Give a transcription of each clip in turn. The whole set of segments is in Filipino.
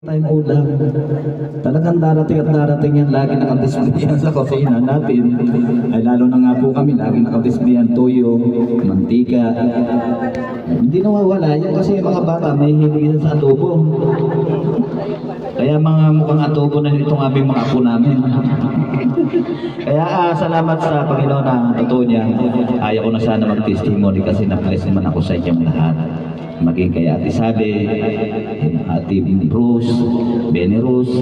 tayong ulam. Talagang darating at darating yan, lagi nakadisplay yan sa kusina natin. Ay lalo na nga po kami, lagi nakadisplay yan, tuyo, mantika. Hindi nawawala yan kasi yung mga bata may hilig sa adobo. Kaya mga mukhang adobo na itong aming mga apo namin. Kaya salamat sa Panginoon na totoo niya. Ayaw ko na sana mag-testimony kasi na-bless naman ako sa inyong lahat. Maging kay Ate Sabe, Ate Bruce, Benny Rose,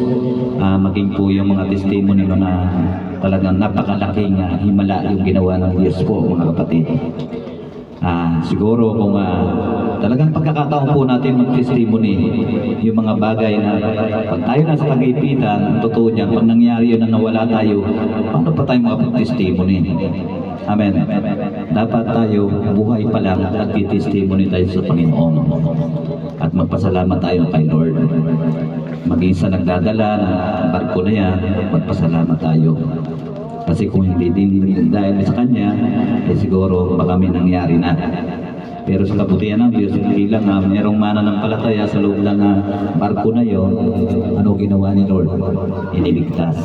maging po yung mga testimony na talagang napakalaking himala yung ginawa ng Diyos po mga kapatid. Siguro kung talagang pagkakataon po natin mag-testimony yung mga bagay na pag tayo nasa Tagaypitan, totoo niya, pag nangyari yun na nawala tayo, paano pa tayo makapag-testimony? Amen. Dapat tayo buhay pa lang at i-testimony tayo sa Panginoon at magpasalamat tayo kay Lord. Maging sa nagdadala ng barko na yan, magpasalamat tayo. Kasi kung hindi din dahil sa Kanya, siguro baka may nangyari na. Pero sa kabutihan ng Diyos, hindi lang merong mananampalataya sa loob ng barko na yon, ano ginawa ni Lord? Iniligtas.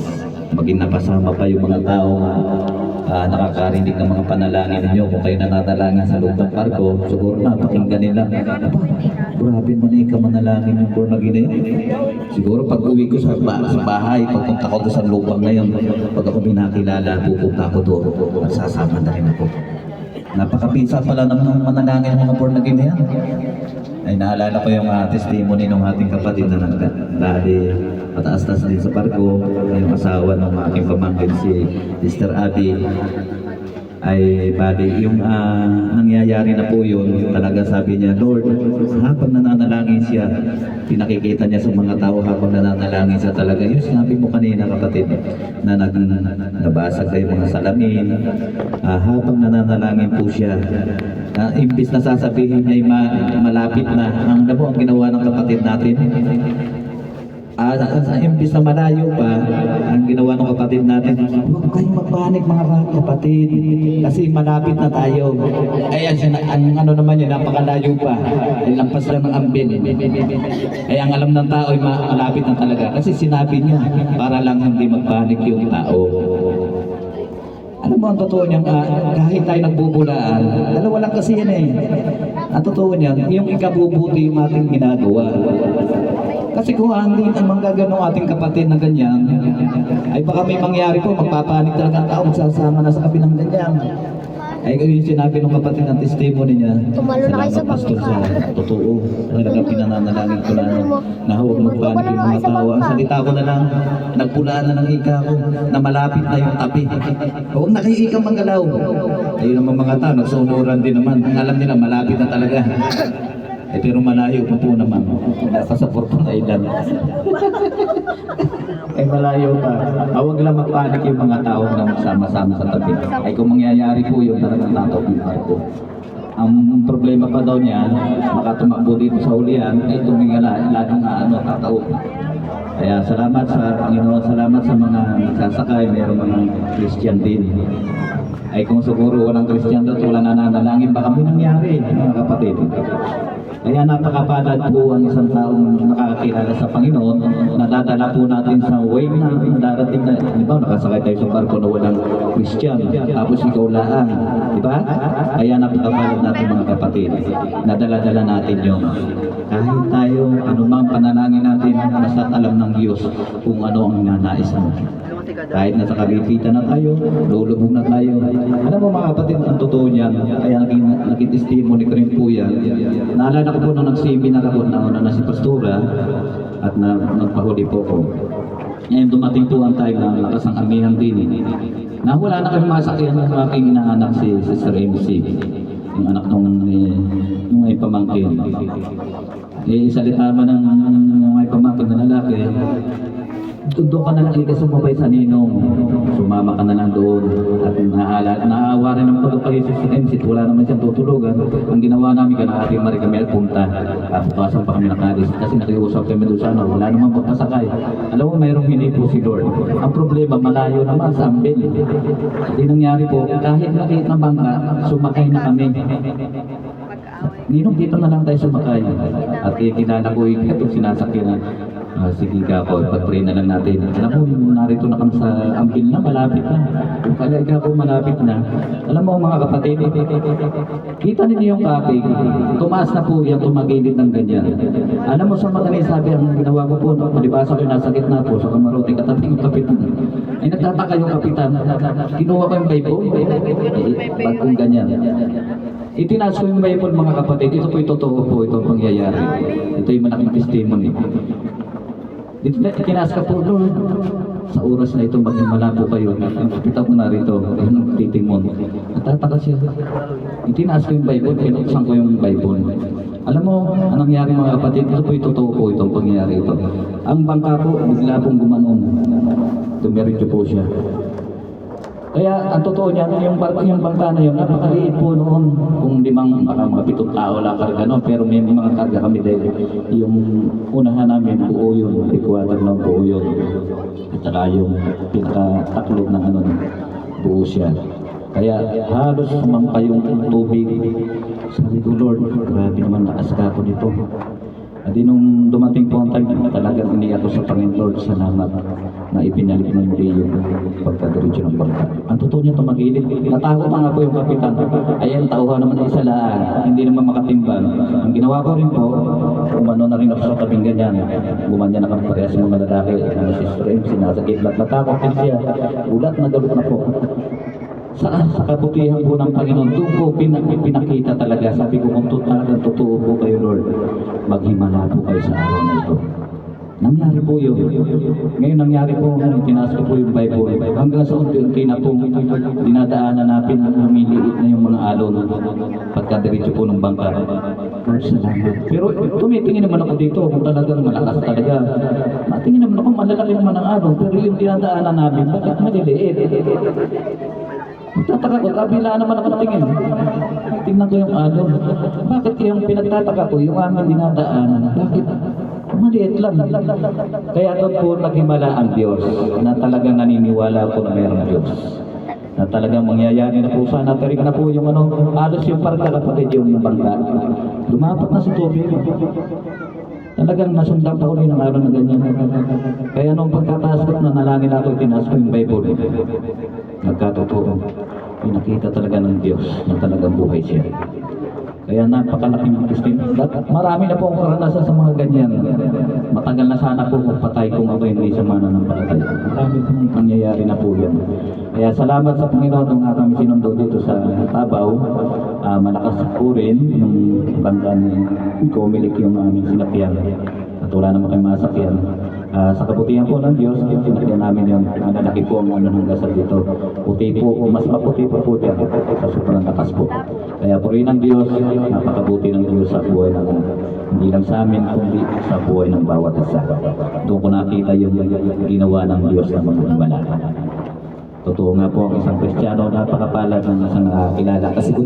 Maging napasama pa yung mga tao nakakarinig ng mga panalangin ninyo. Kung kayo nananalangin sa loob ng barko, siguro napakinggan nila. Grabe man ka manalangin ng born again na yun. Siguro pag uwi ko sa bahay, pagpunta ko doon sa lupang na yun, pag ako binakilala, pupunta ko doon at sasama na rin ako. Napakapinsa pala ng manalangin ng mga born again na yan. Ay naalala ko yung testimony ng ating kapatid na dahil mataas-taas din sa barko, yung asawa ng aking pamangkin si Mr. Adi. Ay bali, yung nangyayari na po yun, talaga sabi niya, Lord, habang nananalangin siya, pinakikita niya sa mga tao habang nananalangin siya talaga. Yung sinabi mo kanina kapatid, na nabasag kayo mga salamin, habang nananalangin po siya, imbis na sasabihin niya malapit na, ang ginawa ng kapatid natin, imbis na malayo pa, ang ginawa ng kapatid natin, huwag kayong magpanik mga kapatid, kasi malapit na tayo. Ayan, ang ano naman yun, napakalayo pa, ay lampas lang ng ambin. Ay ang alam ng tao ay malapit na talaga, kasi sinabi niya, para lang hindi magpanik yung tao. Alam mo ang totoo niyan, kahit tayo nagbubulaan, dalawa lang kasi yan eh. Ang totoo niyan, yung ikabubuti yung ating ginagawa. Kasi kung hindi naman gagano ating kapatid na ganyan, ay baka may mangyari po, magpapanik talaga ang tao, magsasama na sa kabilang ganyan. Ay yung sinabi ng kapatid ng testimony niya, salamat pastor sa totoo. Talaga pinananalangin ko na huwag magpanik yung mga tao. Ang salita ko na lang, nagpulaan na ng ika ko, na malapit na yung tabi. Huwag na kayo ika magalaw. Ayun naman mga tao, nagsunuran din naman. Ang alam nila, malapit na talaga. Pero malayo pa po naman. Nasa sa Portong Island. Ay malayo pa. Huwag lang magpanik yung mga tao na magsama-sama sa tabi. Ay kung mangyayari po yun, talagang tataw ng barko. Ang problema pa daw niya, makatumakbo dito sa ulian, ay tumingala, laging tataw. Kaya salamat sa Panginoon, salamat sa mga nagsasakay, mayroong mga Christian din. Ay kung siguro walang Christian doon, wala nananalangin, baka may nangyari, mga kapatid. Kaya napakapalad po ang isang taong nakakakilala sa Panginoon, nadadala po natin sa way na darating na, di ba, nakasakay tayo sa barko na walang Christian, tapos ikaw lang, di ba? Kaya napakapalad natin mga kapatid, nadala-dala natin yung kahit tayo, anumang panalangin natin, basta alam ng Diyos kung ano ang nanais natin. Kahit nasa Tagaypitan na tayo, lulubog na tayo. Alam mo mga kapatid, ang totoo niyan, kaya naging testimony ko rin po yan. Naalala ko po nung nag-seminar ako na si Pastora at nagpahuli po ko. Ngayon dumating po ang time na lakas ang amihan din. Na wala na kami masakyan ng aking inaanak si Sister MC. Yung anak nung may pamangkin. Salita man ng may pamangkin na lalaki, doon ka na lang ka sumabay sa ninong, sumama ka na lang doon at naawa rin naman pag kayo sa MC, wala naman siyang tutulugan. Ang ginawa namin ka na ating Marie kami at punta at bukasan pa kami nakalis kasi nakiusap kami doon sana, wala naman magpasakay. Alam mo, mayroong hindi po si Lord. Ang problema, malayo naman sa Ambel. Hindi nangyari po, kahit nakita ng bangka, sumakay na kami. Ninong, dito na lang tayo sumakay at kilala ko yung sinasakyan. Sige ka po, pag-pray na lang natin. Alam mo, narito na kami sa Ambil na, malapit na. Kung kalaga ko malapit na. Alam mo mga kapatid, kita ninyo yung kapig, tumaas na po yung tumagilid ng ganyan. Alam mo sa mga sabi, ang ginawa ko po, palibasa ko yung nasa gitna po, sa kamarote katabi yung kapitan. Ay nagtataka yung kapitan, kinuha ko yung Bible, ba't kung ganyan. Itinaas ko yung Bible mga kapatid, ito po yung totoo po, ito ang pangyayari. Ito yung malaking testimony. Itinaas ka po, Lord. Sa oras na ito, magmamala po kayo. Kita ko na rito, yung titimon. Natataka siya. Itinaas ko yung Bible, pinuksan ko yung Bible. Alam mo, anong nangyari mga kapatid? Ito po yung totoo po, itong pangyayari ito. Ang bangka po, bigla pong gumanon. Dumiretso po siya. Kaya ang totoo niya, yung bangka na yun, napakaliit po noon. Kung limang, mga 7 tao lang karga, no? Pero may mga karga kami dahil yung unahan namin, buo yun, equator na buo yun. At saka yung pinakataklog ng buo siya. Kaya halos sumangka yung tubig. Sabi ko, Lord, grabe naman nakaska ko dito. At nung dumating po ang time, talagang iniyak ko sa Panginoon, Lord, salamat na ipinalik mo hindi yung pagkadiretso ng bangka. Ang totoo niya tumagilid. Natakot na nga po yung kapitan. Ayan, tauhan naman isa lang. Hindi naman makatimbang. Ang ginawa ko rin po, umano na rin ako sa tabing ganyan. Gumanya na kami parehas ng mga lalaki. Ang sister M, sinasagit lahat. Natakot din siya. Ulat na galot na po. Sa kabutihan po ng Panginoon, doon po pinakita talaga. Sabi ko, kung talagang totoo po kayo, Lord, maghimala po kayo sa araw na ito. Nangyari po yun. Ngayon nangyari po, tinaas ko po yung Bible. Hanggang sa unti-unti na po, dinadaanan natin na lumiliit na yung mga alon pagkadiretso po ng bangka. Lord, salamat. Pero tumitingin naman ako dito kung talagang malakas talaga. Natingin naman ako, malalaki naman ang alon, pero yung dinadaanan namin, bakit maliliit? Magtataka ko, kabila naman ako tingin. Tingnan ko yung alon. Bakit yung pinagtataka ko, yung aming dinadaanan, bakit maliit lang? Kaya doon po naghimala ang Diyos, na talagang naniniwala po na mayroong Diyos. Na talagang mangyayari na po sana, tarik na po yung alos yung parka kapatid yung bangka. Lumapat na sa tubig. Talagang nasundan pa ulit ng araw na ganyan. Kaya nung pagkataas ko na nalangin ako, tinaas ko yung Bible. Nagkatotoo. Pinakita talaga ng Diyos na talagang buhay siya. Kaya napakalaking testimony. Marami na po akong karanasan sa mga ganyan. Matagal na sana po kung patay kung ako hindi sa mananampalataya. Marami pong nangyayari na po yan. Kaya salamat sa Panginoon nung kami sinundo dito sa Tabaw. Malakas po rin yung bangka ni Comelec yung aming sinakyan. At wala naman kayong masakyan. Sa kabutihan po ng Diyos, sinakyan namin yung malalaki po ang ng gasal dito. Puti po, mas maputi pa po dyan sa sobrang lakas po. Kaya po rin ang Diyos, napakabuti ng Diyos sa buhay ng hindi lang sa amin, kundi sa buhay ng bawat isa. Doon ko nakita yung ginawa ng Diyos na magmamala. Totoo nga po, ang isang Kristiyano napakapalad ng isang kilala. Kasi